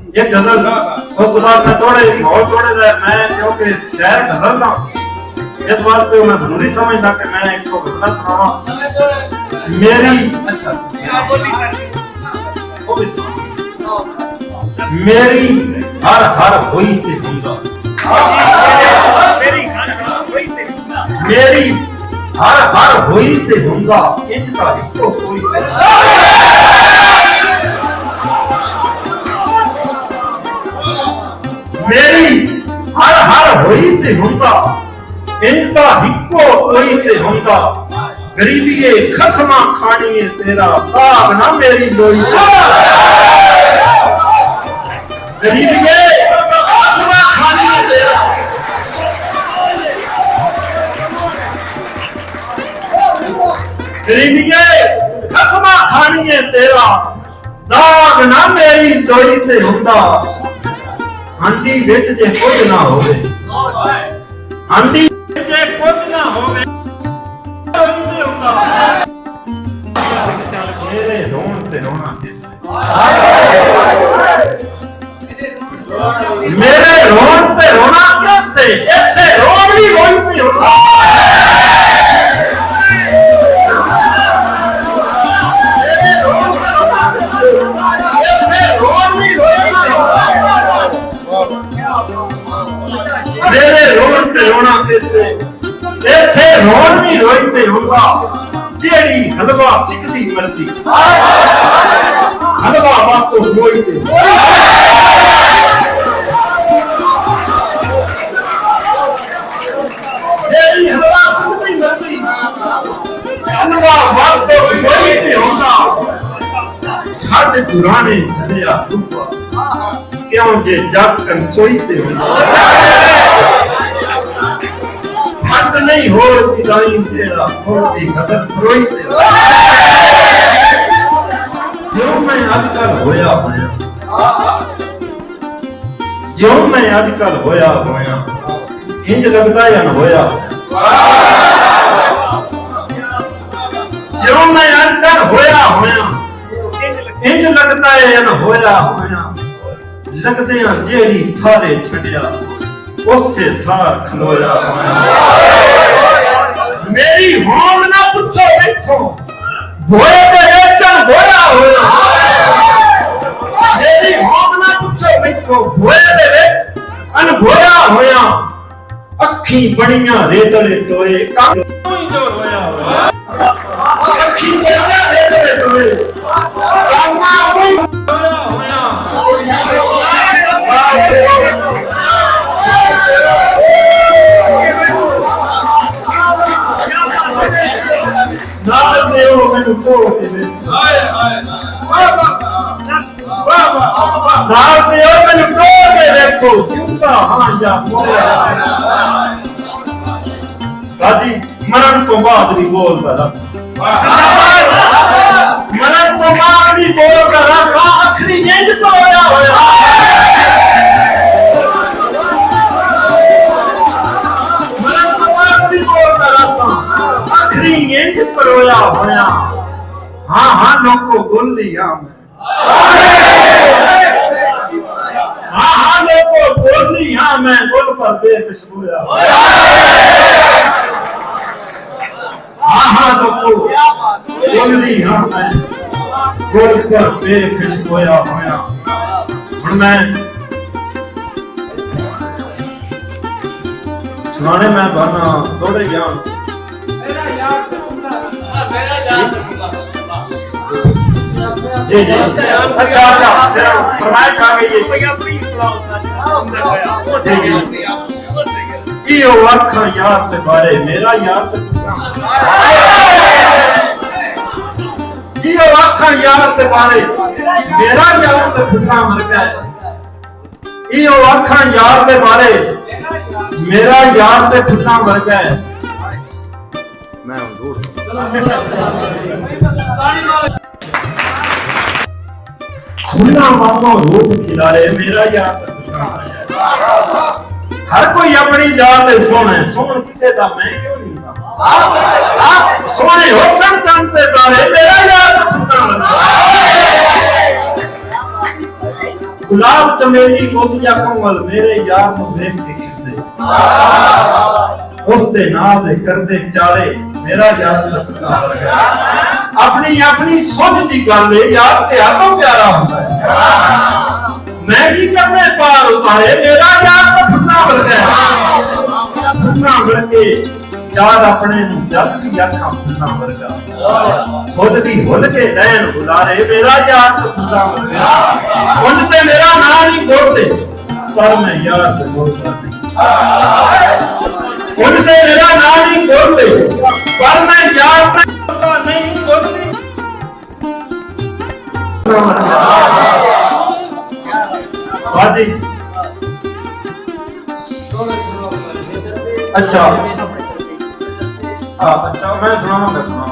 ये गजल उस तो बाद मैं थोड़े माहौल थोड़े मैं क्योंकि शहर गजल ना इस वास्ते मैं जरूरी समझदा कि मैं एक को गजल सुनावा मेरी अच्छा मेरी हर हर होई ते हुंदा मेरी हर हर होई ते हुंदा इंज दा इक्को कोई मेरी हर हर होई ते हुंदा इंज दा इक्को कोई ते हुंदा गरीबी खसमा खानी है तेरा दाग ना मेरी लोई गरीबी खसमा खानी है तेरा गरीबी खसमा खानी है तेरा दाग ना मेरी लोई ते हुंदा आंधी विच जे कुछ ना होवे आंधी विच जे कुछ ना होवे मेरे रोन ते रोना किस मेरे रोन ते रोना कैसे इत्थे रोन भी रोई ते होंदा मेरे रोन ते रोना कैसे इत्थे रोन भी रोई ते होंदा जेड़ी हलवा सिकदी मरदी हलवा बात तो सोई ते जेड़ी हलवा सिकदी मरदी हलवा बात तो सोई ते होंदा छड़ चुराने चलिया दुआ क्यों जे जग कन सोई ते होंदा नहीं हो किदाई तेरा होती गजल रोई ते जो मैं आजकल होया जो मैं आजकल होया इंज लगदा या न होया जो मैं आजकल होया इंज लगदा या न होया लगदे जेड़ी थारे छड़िया उससे थार खलोया मेरी होम ना पूछो देखो भोए पे बेचन भोया होया मेरी होम ना पूछो देखो भोए पे बेच अन भोया होया अखी बणियां रेतले टोए काम कोई जो होया अखी बणियां रेतले टोए काम कोई होया नाल देओ मैनू तो नाल देओ मैनू तो के देखो जिंदा हां या साजी मरण तो बाद भी बोलदा रस मरण तो बाद भी बोलदा रस आखरी नींद तो होया मरण तो बाद भी बोलदा रस आखरी नींद पर होया हां हां लोगो बोली हां मैं हां लोगो बोली हां मैं गुल पर बेखुशबूया हां लोगो बोली हां मैं गुल पर बेखुशबूया हुन मैं सुनाने मैं बना थोड़े ज्ञान जी जी अच्छा फरमाइश आ गई है यो आखा यार ते बारे मेरा यार ते यो आखा यार ते बारे मेरा यार ते खुदा मर गया यो आखा यार ते बारे मेरा यार ते खुदा मर गया मैं दूर खुला मामा रूप खिलारे मेरा यार हर कोई अपनी जात सोने सोन किसे दा मैं क्यों नहीं सोने हुस्न चंदे तारे मेरा यार खुदा ਗੁਲਾਬ ਚਮੇਲੀ ਮੋਤੀਆ ਕਮਲ ਮੇਰੇ ਯਾਰ ਨੂੰ ਵੇਖ ਕੇ ਖਿੜਦੇ ਉਸ ਦੇ ਨਾਜ਼ ਕਰਦੇ ਚਾਰੇ ਮੇਰਾ ਯਾਰ ਤਖਤਾ ਵਰਗਾ ਆਪਣੀ ਆਪਣੀ ਸੋਚ ਦੀ ਗੱਲ ਏ ਯਾਰ ਧਿਆਨੋਂ ਪਿਆਰਾ ਹੁੰਦਾ ਹੈ ਮੈਂ ਕੀ ਕਰਨੇ ਪਾਰ ਉਤਾਰੇ ਮੇਰਾ ਯਾਰ ਤਖਤਾ ਵਰਗਾ ਫੁੱਲਾਂ ਵਰਗੇ ਯਾਰ ਆਪਣੇ ਨੂੰ ਜਦ ਵੀ ਅੱਖਾਂ ਫੁੱਲਾਂ ਵਰਗਾ ਖੁਦ ਵੀ ਹੁੱਲ ਕੇ ਰਹਿਣ ਬੁਲਾਰੇ ਮੇਰਾ ਯਾਰ ਤਖਤਾ ਵਰਗਾ ਉਂਝ ਤੇ ਮੇਰਾ ਨਾਂ ਨਹੀਂ ਬੋਲਦੇ ਪਰ ਮੈਂ ਯਾਰ ਤੇ ਬੋਲਦਾ ਉਂਝ ਤੇ ਮੇਰਾ ਨਾਂ ਨਹੀਂ ਬੋਲਦੇ ਪਰ ਮੈਂ ਯਾਰ ਤੇ ਬੋਲਦਾ ਨਹੀਂ ਬੋਲਦੀ ਹਾਂਜੀ अच्छा हाँ अच्छा मैं सुनाऊंगा